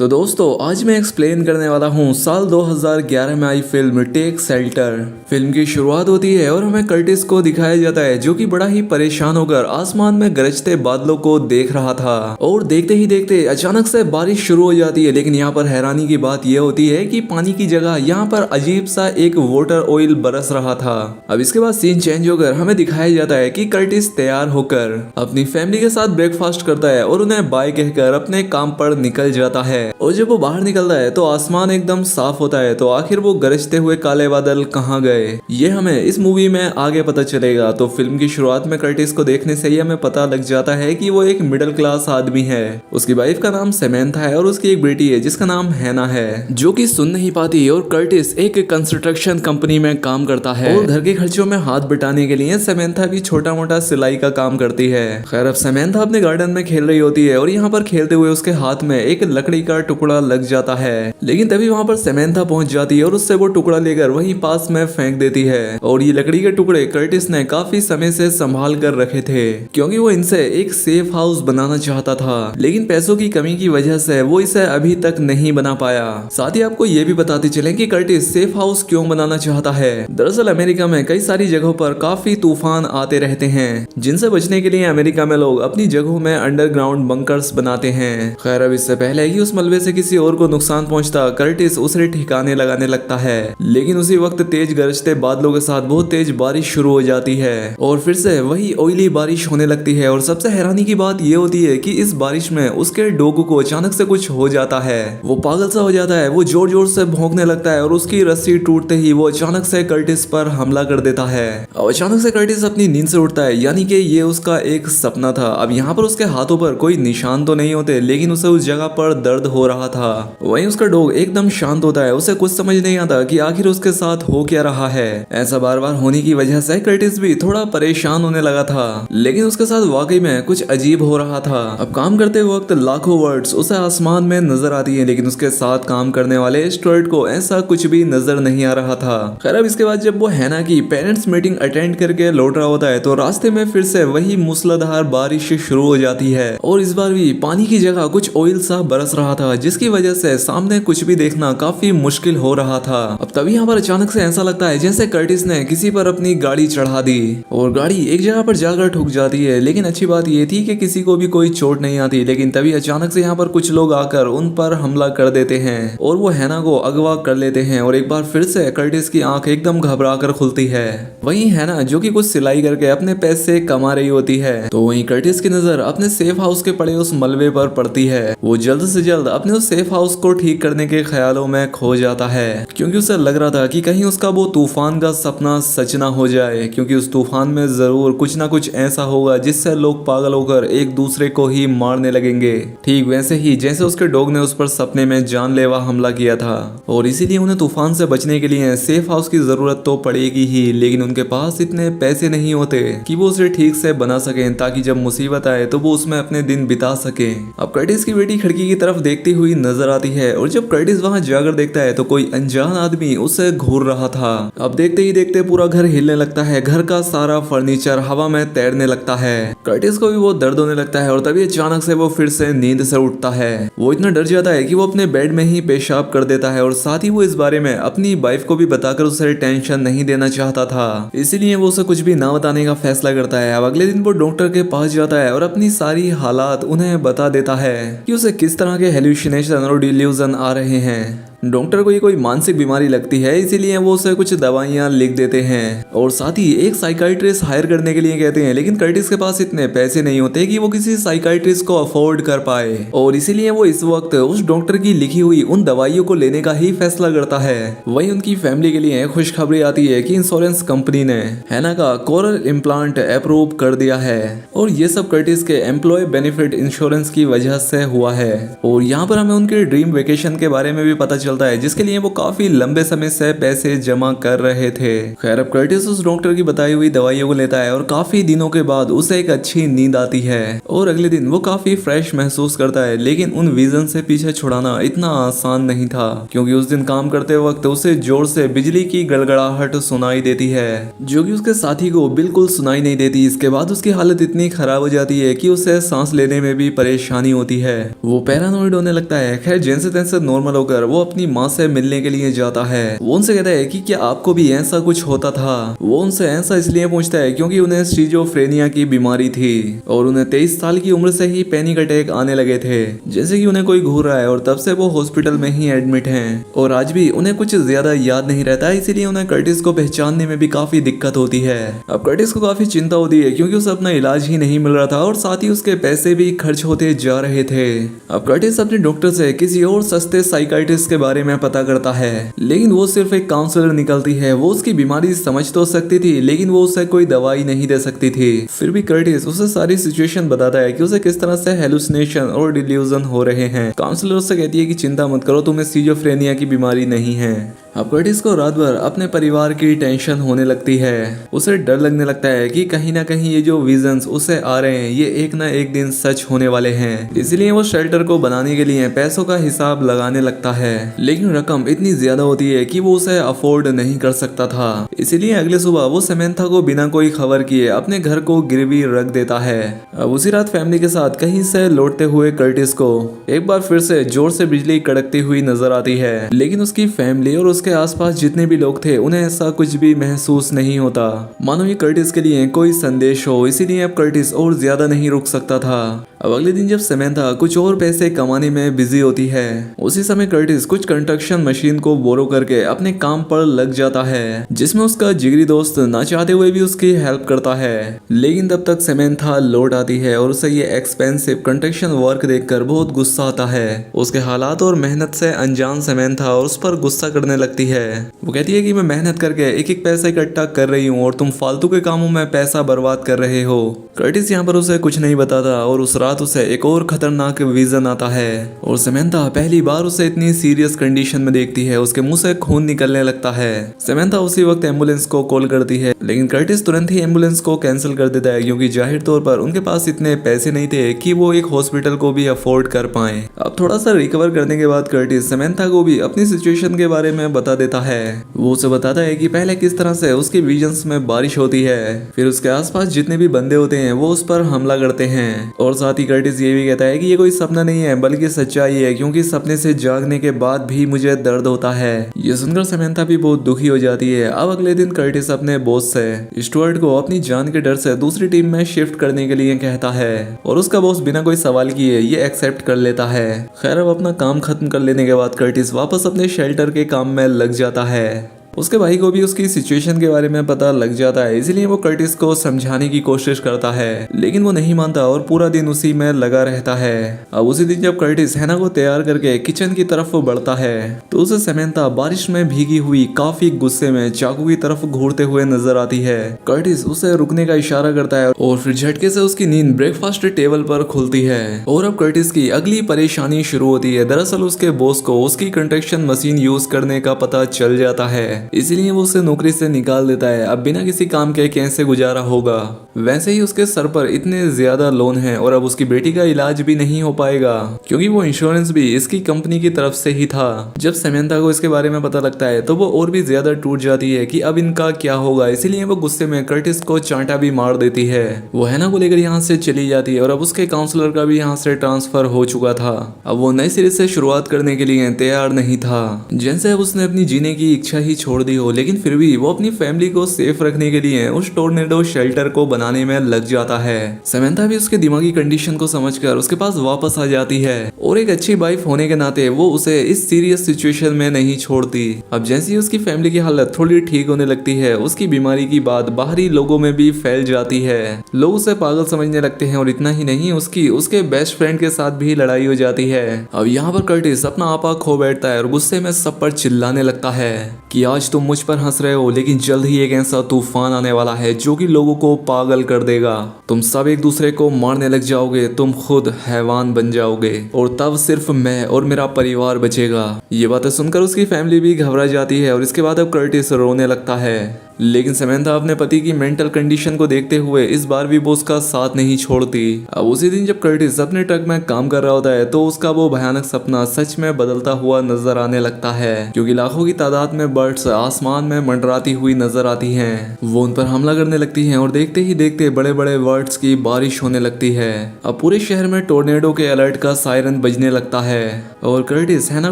तो दोस्तों आज मैं एक्सप्लेन करने वाला हूँ साल 2011 में आई फिल्म टेक शेल्टर। फिल्म की शुरुआत होती है और हमें कर्टिस को दिखाया जाता है जो कि बड़ा ही परेशान होकर आसमान में गरजते बादलों को देख रहा था और देखते ही देखते अचानक से बारिश शुरू हो जाती है। लेकिन यहाँ पर हैरानी की बात यह होती है कि पानी की जगह यहाँ पर अजीब सा एक वाटर ऑयल बरस रहा था। अब इसके बाद सीन चेंज होकर हमें दिखाया जाता है कि कर्टिस तैयार होकर अपनी फैमिली के साथ ब्रेकफास्ट करता है और उन्हें बाय कहकर अपने काम पर निकल जाता है। और जब वो बाहर निकलता है तो आसमान एकदम साफ होता है। तो आखिर वो गरजते हुए काले बादल कहाँ गए, ये हमें इस मूवी में आगे पता चलेगा। तो फिल्म की शुरुआत में कर्टिस को देखने से ही हमें पता लग जाता है कि वो एक मिडिल क्लास आदमी है। उसकी वाइफ का नाम सेमेंथा है और उसकी एक बेटी है जिसका नाम हैना है, जो कि सुन नहीं पाती। और कर्टिस एक कंस्ट्रक्शन कंपनी में काम करता है और घर के खर्चों में हाथ बटाने के लिए सेमेंथा भी छोटा मोटा सिलाई का काम करती है। खैर अब सेमेंथा अपने गार्डन में खेल रही होती है और यहाँ पर खेलते हुए उसके हाथ में एक लकड़ी का टुकड़ा लग जाता है। लेकिन तभी वहाँ पर सेमेंथा पहुंच जाती है और उससे वो टुकड़ा लेकर वहीं पास में फेंक देती है। और ये लकड़ी के टुकड़े कर्टिस ने काफी समय से संभाल कर रखे थे क्योंकि वो इनसे एक सेफ हाउस बनाना चाहता था। लेकिन पैसों की कमी की वजह से वो इसे अभी तक नहीं बना पाया। साथ ही आपको ये भी बताते चले कि कर्टिस सेफ हाउस क्यों बनाना चाहता है। दरअसल अमेरिका में कई सारी जगहों पर काफी तूफान आते रहते हैं जिनसे बचने के लिए अमेरिका में लोग अपनी जगहों में अंडरग्राउंड बंकर्स बनाते हैं। खैर अब इससे पहले कि उस मलबे से किसी और को नुकसान पहुंचता, कर्टिस उसे ठिकाने लगाने लगता है। लेकिन उसी वक्त तेज गरजते बादलों के साथ बहुत तेज बारिश शुरू हो जाती है और फिर से वही ऑयली बारिश होने लगती है। और सबसे हैरानी की बात यह होती है कि इस बारिश में उसके डॉग को अचानक से कुछ हो जाता है। वो पागल सा हो जाता है, वो जोर जोर से भौंकने लगता है और उसकी रस्सी टूटते ही वो अचानक से कर्टिस पर हमला कर देता है। और अचानक से कर्टिस अपनी नींद से उठता है, यानी कि ये उसका एक सपना था। अब यहाँ पर उसके हाथों पर कोई निशान तो नहीं होते, लेकिन उसे उस जगह पर दर्द हो रहा था। वहीं उसका डॉग एकदम शांत होता है, उसे कुछ समझ नहीं आता कि आखिर उसके साथ हो क्या रहा है। ऐसा बार बार होने की वजह से कर्टिस भी थोड़ा परेशान होने लगा था, लेकिन उसके साथ वाकई में कुछ अजीब हो रहा था। अब काम करते वक्त लाखों वर्ड्स उसे आसमान में नजर आती है, लेकिन उसके साथ काम करने वाले स्टुअर्ट को ऐसा कुछ भी नजर नहीं आ रहा था। खैर अब इसके बाद जब वो हैना की पेरेंट्स मीटिंग अटेंड करके लौट रहा होता है तो रास्ते में फिर से वही मूसलाधार बारिश शुरू हो जाती है और इस बार भी पानी की जगह कुछ ऑयल सा बरस रहा था, जिसकी वजह से सामने कुछ भी देखना काफी मुश्किल हो रहा था। अब तभी यहाँ पर अचानक से ऐसा लगता है जैसे कर्टिस ने किसी पर अपनी गाड़ी चढ़ा दी और गाड़ी एक जगह पर जाकर ठुक जाती है। लेकिन अच्छी बात ये थी कि किसी को भी कोई चोट नहीं आती। लेकिन तभी अचानक से यहाँ पर कुछ लोग आकर उन पर हमला कर देते हैं और वो हैना को अगवा कर लेते हैं और एक बार फिर से कर्टिस की आंख एकदम घबरा कर खुलती है। वहीं हैना जो कि कुछ सिलाई करके अपने पैसे कमा रही होती है, तो वहीं कर्टिस की नजर अपने सेफ हाउस के पड़े उस मलबे पर पड़ती है। वो जल्द से जल्द अपने उस सेफ हाउस को ठीक करने के ख्यालों में खो जाता है क्योंकि उसे लग रहा था कि कहीं उसका वो तूफान का सपना सच ना हो जाए, क्योंकि उस तूफान में जरूर कुछ ना कुछ ऐसा होगा जिससे लोग पागल होकर एक दूसरे को ही मारने लगेंगे, ठीक वैसे ही जैसे उसके डॉग ने उस पर सपने में जानलेवा हमला किया था। और इसीलिए उन्हें तूफान से बचने के लिए सेफ हाउस की जरूरत तो पड़ेगी ही, लेकिन उनके पास इतने पैसे नहीं होते कि वो उसे ठीक से बना सके ताकि जब मुसीबत आए तो वो उसमें अपने दिन बिता सके। अब कर्टिस की बेटी खिड़की की तरफ देखती हुई नजर आती है और जब कर्टिस वहां जाकर देखता है तो कोई अनजान आदमी उसे घूर रहा था। अब देखते ही देखते पूरा घर हिलने लगता है, घर का सारा फर्नीचर हवा में तैरने लगता है। कर्टिस को भी वो दर्द होने लगता है और तभी अचानक से वो फिर से नींद से उठता है। वो इतना डर जाता है कि वो अपने बेड में ही पेशाब कर देता है और साथ ही वो इस बारे में अपनी वाइफ को भी बताकर उसे टेंशन नहीं देना चाहता था, इसीलिए वो उसे कुछ भी ना बताने का फैसला करता है। अब अगले दिन वो डॉक्टर के पास जाता है और अपनी सारी हालात उन्हें बता देता है कि उसे किस तरह के हेलुसिनेशन और डिल्यूजन आ रहे हैं। डॉक्टर को ये कोई मानसिक बीमारी लगती है, इसीलिए वो उसे कुछ दवाइयां लिख देते हैं और साथ ही एक साइकाइट्रिस्ट हायर करने के लिए कहते हैं। लेकिन कर्टिस के पास इतने पैसे नहीं होते कि वो किसी साइकाइट्रिस्ट को अफोर्ड कर पाए और इसीलिए वो इस वक्त उस डॉक्टर की लिखी हुई उन दवाइयों को लेने का ही फैसला करता है। वहीं उनकी फैमिली के लिए खुशखबरी आती है कि इंश्योरेंस कंपनी ने हैना का कोरल इम्प्लांट अप्रूव कर दिया है और ये सब कर्टिस के एम्प्लॉय बेनिफिट इंश्योरेंस की वजह से हुआ है। और यहाँ पर हमें उनके ड्रीम वेकेशन के बारे में भी पता चलता है जिसके लिए वो काफी लंबे समय से पैसे जमा कर रहे थे। खैर अब कर्टिस उस डॉक्टर की बताई हुई दवाइयों को लेता है और काफी दिनों के बाद उसे एक अच्छी नींद आती है और अगले दिन वो काफी फ्रेश महसूस करता है। लेकिन उन विजन से पीछे छुड़ाना इतना आसान नहीं था क्योंकि उस दिन काम करते वक्त उसे जोर से बिजली की गड़गड़ाहट सुनाई देती है जो कि उसके साथी को बिल्कुल सुनाई नहीं देती। इसके बाद उसकी हालत इतनी खराब हो जाती है कि उसे सांस लेने में भी परेशानी होती है। वो पैरानॉइड होने लगता है। खैर जैसे तैसे नॉर्मल होकर वो अपनी माँ से मिलने के लिए जाता है। वो उनसे कहता है कि क्या आपको भी ऐसा कुछ होता था। वो उनसे ऐसा इसलिए पूछता है क्योंकि उन्हें स्किज़ोफ्रेनिया की बीमारी थी और उन्हें 23 साल की उम्र से ही पैनिक अटैक आने लगे थे जैसे कि उन्हें कोई घूर रहा है और तब से वो हॉस्पिटल में ही एडमिट हैं और आज भी उन्हें कुछ ज्यादा याद नहीं रहता है। इसीलिए उन्हें कर्टिस को पहचानने में भी काफी दिक्कत होती है। अब कर्टिस को काफी चिंता होती है क्योंकि उसे अपना इलाज ही नहीं मिल रहा था और साथ ही उसके पैसे भी खर्च होते जा रहे थे। अब कर्टिस अपने डॉक्टर से किसी और सस्ते साइकाइट्रिस्ट के बारे में पता करता है लेकिन वो सिर्फ एक काउंसलर निकलती है। वो उसकी बीमारी समझ तो सकती थी लेकिन वो उसे कोई दवाई नहीं दे सकती थी। फिर भी कर्टिस उसे सारी सिचुएशन बताता है कि उसे किस तरह से हेलुसिनेशन और डिल्यूजन हो रहे हैं। काउंसलर उससे कहती है कि चिंता मत करो, तुम्हें स्किज़ोफ्रेनिया की बीमारी नहीं है। अब कर्टिस को रात भर अपने परिवार की टेंशन होने लगती है। उसे डर लगने लगता है कि कहीं ना कहीं ये जो विजन्स उसे आ रहे हैं ये एक ना एक दिन सच होने वाले हैं। इसलिए वो शेल्टर को बनाने के लिए पैसों का हिसाब लगाने लगता है लेकिन रकम इतनी ज्यादा होती है कि वो उसे अफोर्ड नहीं कर सकता था। इसीलिए अगले सुबह वो समंथा को बिना कोई खबर किए अपने घर को गिरवी रख देता है। अब उसी रात फैमिली के साथ कहीं से लौटते हुए कर्टिस को एक बार फिर से जोर से बिजली कड़कती हुई नजर आती है लेकिन उसकी फैमिली और उसके आसपास जितने भी लोग थे उन्हें ऐसा कुछ भी महसूस नहीं होता मानो ये कर्टिस के लिए कोई संदेश हो। इसीलिए अब कर्टिस और ज्यादा नहीं रुक सकता था। अब अगले दिन जब समंथा कुछ और पैसे कमाने में बिजी होती है उसी समय कर्टिस कुछ कंस्ट्रक्शन मशीन को बोरो करके अपने काम पर लग जाता है जिसमें उसका जिगरी दोस्त ना चाहते हुए भी उसकी हेल्प करता है। लेकिन तब तक समंथा लौट आती है और उसे ये एक्सपेंसिव कंस्ट्रक्शन वर्क देखकर बहुत गुस्सा आता है। उसके हालात और मेहनत से अनजान समंथा और उस पर गुस्सा करने लगती है। वो कहती है कि मैं मेहनत करके एक एक पैसा इकट्ठा कर रही हूँ और तुम फालतू के कामों में पैसा बर्बाद कर रहे हो। कर्टिस यहाँ पर उसे कुछ नहीं बताता और उस रात उसे एक और खतरनाक विजन आता है और समंथा पहली बार उसे इतनी सीरियस कंडीशन में देखती है। उसके मुंह से खून निकलने लगता है। समंथा उसी वक्त एम्बुलेंस को कॉल करती है लेकिन कर्टिस तुरंत ही एम्बुलेंस को कैंसिल कर देता है क्योंकि जाहिर तौर पर उनके पास इतने पैसे नहीं थे कि वो एक हॉस्पिटल को भी अफोर्ड कर पाए। अब थोड़ा सा रिकवर करने के बाद कर्टिस समंथा को भी अपनी सिचुएशन के बारे में बता देता है। वो उसे बताता है कि पहले किस तरह से उसके विजन्स में बारिश होती है फिर उसके आसपास जितने भी बंदे होते हैं वो उस पर हमला करते हैं और साथ ही कर्टिस ये भी कहता है कि ये कोई सपना नहीं है बल्कि सच्चाई है क्योंकि सपने से जागने के बाद भी मुझे दर्द होता है। ये सुनकर समंथा भी बहुत दुखी हो जाती है। अब अगले दिन कर्टिस अपने बॉस से स्टुअर्ट को अपनी जान के डर से दूसरी टीम में शिफ्ट करने के लिए कहता है और उसका बॉस बिना कोई सवाल किए ये एक्सेप्ट कर लेता है। खैर अब अपना काम खत्म कर लेने के बाद कर्टिस वापस अपने शेल्टर के काम में लग जाता है। उसके भाई को भी उसकी सिचुएशन के बारे में पता लग जाता है इसलिए वो कर्टिस को समझाने की कोशिश करता है लेकिन वो नहीं मानता और पूरा दिन उसी में लगा रहता है। अब उसी दिन जब कर्टिस हैना को तैयार करके किचन की तरफ बढ़ता है तो उसे समंथा बारिश में भीगी हुई काफी गुस्से में चाकू की तरफ घूरते हुए नजर आती है। कर्टिस उसे रुकने का इशारा करता है और फिर झटके से उसकी नींद ब्रेकफास्ट टेबल पर खुलती है और अब कर्टिस की अगली परेशानी शुरू होती है। दरअसल उसके बॉस को उसकी कंस्ट्रक्शन मशीन यूज करने का पता चल जाता है इसलिए वो उसे नौकरी से निकाल देता है। अब बिना किसी काम के कैसे गुजारा होगा। वैसे ही उसके सर पर इतने ज्यादा लोन है और अब उसकी बेटी का इलाज भी नहीं हो पाएगा क्योंकि वो इंश्योरेंस भी इसकी कंपनी की तरफ से ही था। जब समंथा को इसके बारे में पता लगता है तो वो और भी ज्यादा टूट जाती है कि अब इनका क्या होगा। इसीलिए वो गुस्से में कर्टिस को चांटा भी मार देती है। वो हैना को लेकर यहाँ से चली जाती है और अब उसके काउंसलर का भी यहाँ से ट्रांसफर हो चुका था। अब वो नए सिरे से शुरुआत करने के लिए तैयार नहीं था। जैसे अब उसने अपनी जीने की इच्छा ही छोड़ दी हो लेकिन फिर भी वो अपनी फैमिली को सेफ रखने के लिए उस टोर्नेडो शेल्टर को बनाने में लग जाता है। समंथा भी उसके दिमागी कंडीशन को समझकर उसके पास वापस आ जाती है और एक अच्छी वाइफ होने के नाते वो उसे इस सीरियस सिचुएशन में नहीं छोड़ती। अब जैसे ही उसकी फैमिली की हालत थोड़ी ठीक होने लगती है उसकी बीमारी की बात बाहरी लोगों में भी फैल जाती है। लोग उसे पागल समझने लगते हैं और इतना ही नहीं उसके बेस्ट फ्रेंड के साथ भी लड़ाई हो जाती है। अब यहाँ पर कर्टिस अपना आपा खो बैठता है और गुस्से में सब पर चिल्लाने लगता है कि आज आज तुम मुझ पर हंस रहे हो, लेकिन जल्द ही एक ऐसा तूफान आने वाला है जो कि लोगों को पागल कर देगा। तुम सब एक दूसरे को मारने लग जाओगे, तुम खुद हैवान बन जाओगे और तब सिर्फ मैं और मेरा परिवार बचेगा। ये बातें सुनकर उसकी फैमिली भी घबरा जाती है और इसके बाद अब कर्टिस रोने लगता है। लेकिन समंथा अपने पति की मेंटल कंडीशन को देखते हुए इस बार भी वो उसका साथ नहीं छोड़ती। अब उसी दिन जब कर्टिस अपने ट्रक में काम कर रहा होता है तो उसका वो भयानक सपना सच में बदलता हुआ नजर आने लगता है, क्योंकि लाखों की तादाद में बर्ड्स आसमान में मंडराती हुई नजर आती हैं। वो उन पर हमला करने लगती हैं और देखते ही देखते बड़े बड़े बर्ड्स की बारिश होने लगती है। अब पूरे शहर में टोर्नेडो के अलर्ट का सायरन बजने लगता है और कर्टिस हैना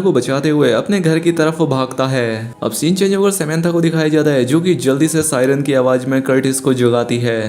को बचाते हुए अपने घर की तरफ भागता है। अब सीन चेंज होकर समंथा को दिखाया जाता है जो कि जल्दी से सायरन की आवाज में कर्टिस को जगाती है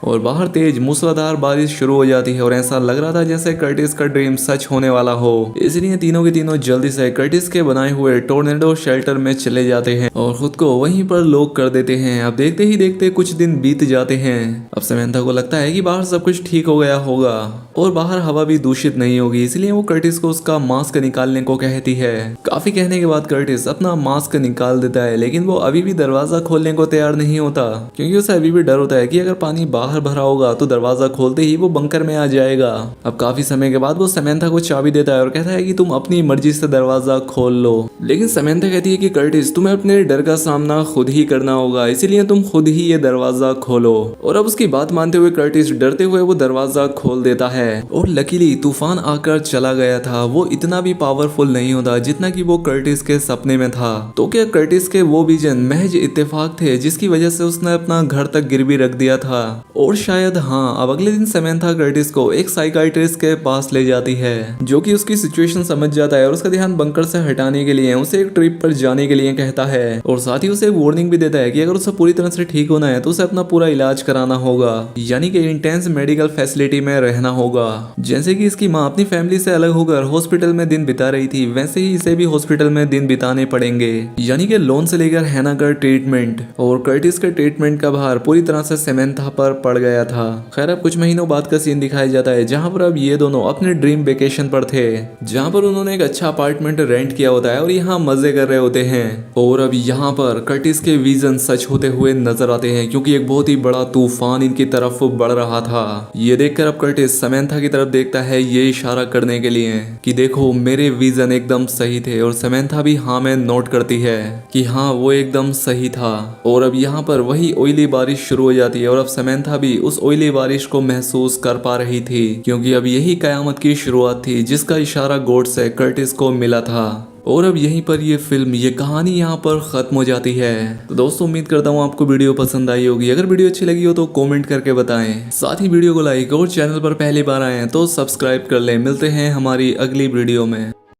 और बाहर तेज मूसलाधार बारिश शुरू हो जाती है और ऐसा लग रहा था जैसे कर्टिस का ड्रीम सच होने वाला हो। इसलिए तीनों के तीनों जल्दी से कर्टिस के बनाए हुए टोर्नेडो शेल्टर में चले जाते हैं और खुद को वहीं पर लॉक कर देते हैं। अब देखते ही देखते कुछ दिन बीत जाते हैं। अब समंथा को लगता है कि बाहर सब कुछ ठीक हो गया होगा और बाहर हवा भी दूषित नहीं होगी, इसलिए वो कर्टिस को उसका मास्क निकालने को कहती है। काफी कहने के बाद कर्टिस अपना मास्क निकाल देता है, लेकिन वो अभी भी दरवाजा खोलने को तैयार नहीं होता, क्योंकि उसे अभी भी डर होता है कि अगर पानी बाहर भरा होगा तो दरवाजा खोलते ही वो बंकर में आ जाएगा। अब काफी समय के बाद वो समंथा को चाबी देता है और कहता है कि तुम अपनी मर्जी से दरवाजा खोल लो। लेकिन समंथा कहती है कि कर्टिस तुम्हें अपने डर का सामना खुद ही करना होगा, इसीलिए तुम खुद ही ये दरवाजा खोलो। और अब उसकी बात मानते हुए कर्टिस डरते हुए वो दरवाजा खोल देता है और लकीली तूफान आकर चला गया था। वो इतना भी पावरफुल नहीं होता जितना कि वो कर्टिस के सपने में था। तो क्या कर्टिस के वो विजन महज इत्तेफाक थे जिसकी वजह से उसने अपना घर तक गिरवी रख दिया था? और शायद हाँ। अब अगले दिन समंथा कर्टिस को एक साइकाइट्रिस्ट के पास ले जाती है जो कि उसकी सिचुएशन समझ जाता है और उसका ध्यान बंकर से हटाने के लिए उसे एक ट्रिप पर जाने के लिए कहता है और साथ ही उसे एक वार्निंग भी देता है कि अगर उसे पूरी तरह से ठीक होना है तो उसे अपना पूरा इलाज कराना होगा, यानी कि इंटेंस मेडिकल फैसिलिटी में रहना होगा। जैसे कि इसकी माँ अपनी फैमिली से अलग होकर हॉस्पिटल में दिन बिता रही थी, वैसे ही इसे भी हॉस्पिटल में दिन बिताने पड़ेंगे, यानी कि लोन से लेकर हैना का ट्रीटमेंट। और कर्टिस के ट्रीटमेंट का भार पूरी तरह से समंथा पर पड़ गया था। खैर अब कुछ महीनों बाद का सीन दिखाया जाता है जहां पर अब ये दोनों अपने ड्रीम वेकेशन पर थे, जहां पर उन्होंने एक अच्छा अपार्टमेंट रेंट किया होता है और यहाँ मजे कर रहे होते हैं। और अब यहाँ पर कर्टिस के विजन सच होते हुए नजर आते हैं, क्योंकि एक बहुत ही बड़ा तूफान इनकी तरफ बढ़ रहा था। ये देखकर अब कर्टिस समंथा की तरफ देखता है ये इशारा करने के लिए कि देखो मेरे विजन एकदम सही थे, और समंथा भी हाँ में नोट करती है कि हाँ वो एकदम सही था। और अब यहाँ पर वही ऑयली बारिश शुरू हो जाती है और अब समंथा भी उस ऑयली बारिश को महसूस कर पा रही थी, क्योंकि अब यही कयामत की शुरुआत थी जिसका इशारा गॉड से कर्टिस को मिला था। और अब यहीं पर ये फिल्म, ये कहानी यहाँ पर खत्म हो जाती है। तो दोस्तों उम्मीद करता हूँ आपको वीडियो पसंद आई होगी। अगर वीडियो अच्छी लगी हो तो कमेंट करके बताएं, साथ ही वीडियो को लाइक और चैनल पर पहली बार आए हैं तो सब्सक्राइब कर लें। मिलते हैं हमारी अगली वीडियो में।